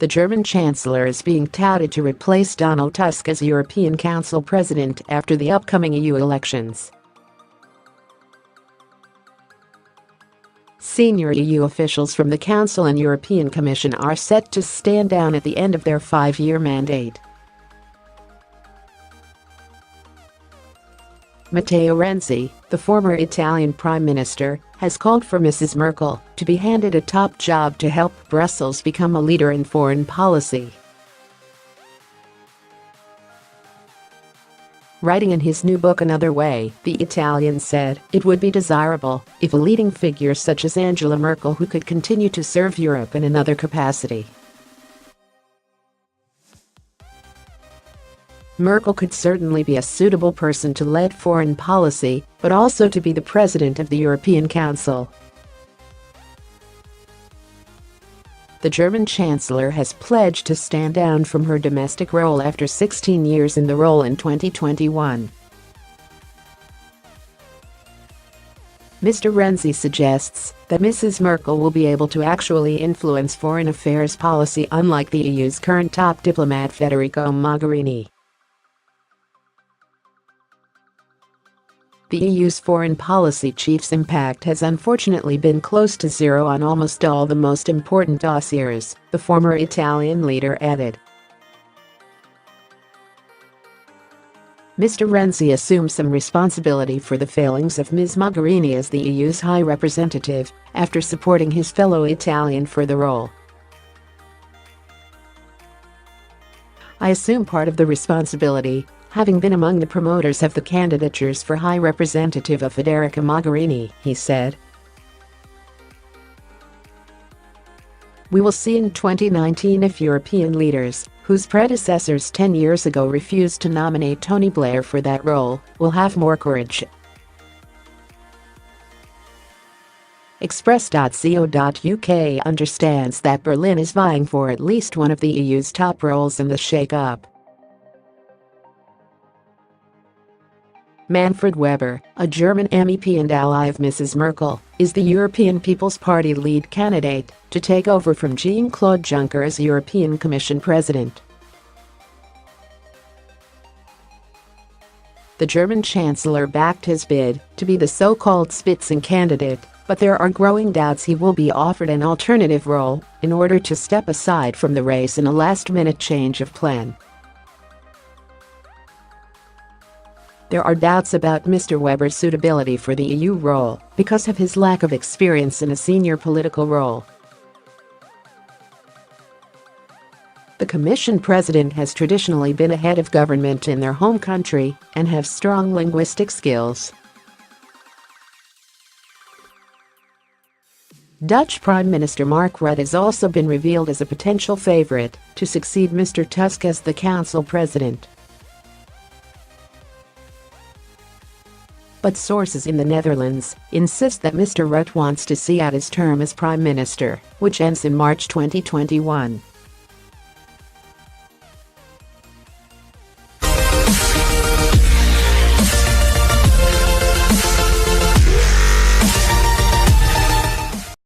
The German Chancellor is being touted to replace Donald Tusk as European Council President after the upcoming EU elections. Senior EU officials from the Council and European Commission are set to stand down at the end of their 5-year mandate. Matteo Renzi, the former Italian Prime Minister, has called for Mrs Merkel to be handed a top job to help Brussels become a leader in foreign policy. Writing in his new book Another Way, the Italian said it would be desirable if a leading figure such as Angela Merkel who could continue to serve Europe in another capacity. Merkel could certainly be a suitable person to lead foreign policy, but also to be the president of the European Council. The German Chancellor has pledged to stand down from her domestic role after 16 years in the role in 2021. Mr Renzi suggests that Mrs Merkel will be able to actually influence foreign affairs policy unlike the EU's current top diplomat Federica Mogherini. The EU's foreign policy chief's impact has unfortunately been close to zero on almost all the most important dossiers, the former Italian leader added. Mr Renzi assumes some responsibility for the failings of Ms Mogherini as the EU's High Representative after supporting his fellow Italian for the role. "I assume part of the responsibility, having been among the promoters of the candidatures for High Representative of Federica Mogherini," he said. "We will see in 2019 if European leaders, whose predecessors 10 years ago refused to nominate Tony Blair for that role, will have more courage." Express.co.uk understands that Berlin is vying for at least one of the EU's top roles in the shake-up. Manfred Weber, a German MEP and ally of Mrs Merkel, is the European People's Party lead candidate to take over from Jean-Claude Juncker as European Commission President. The German Chancellor backed his bid to be the so-called Spitzenkandidat, but there are growing doubts he will be offered an alternative role in order to step aside from the race in a last-minute change of plan. There are doubts about Mr Weber's suitability for the EU role because of his lack of experience in a senior political role. The Commission President has traditionally been a head of government in their home country and have strong linguistic skills. Dutch Prime Minister Mark Rutte has also been revealed as a potential favorite to succeed Mr Tusk as the Council President. But sources in the Netherlands insist that Mr Rutte wants to see out his term as Prime Minister, which ends in March 2021.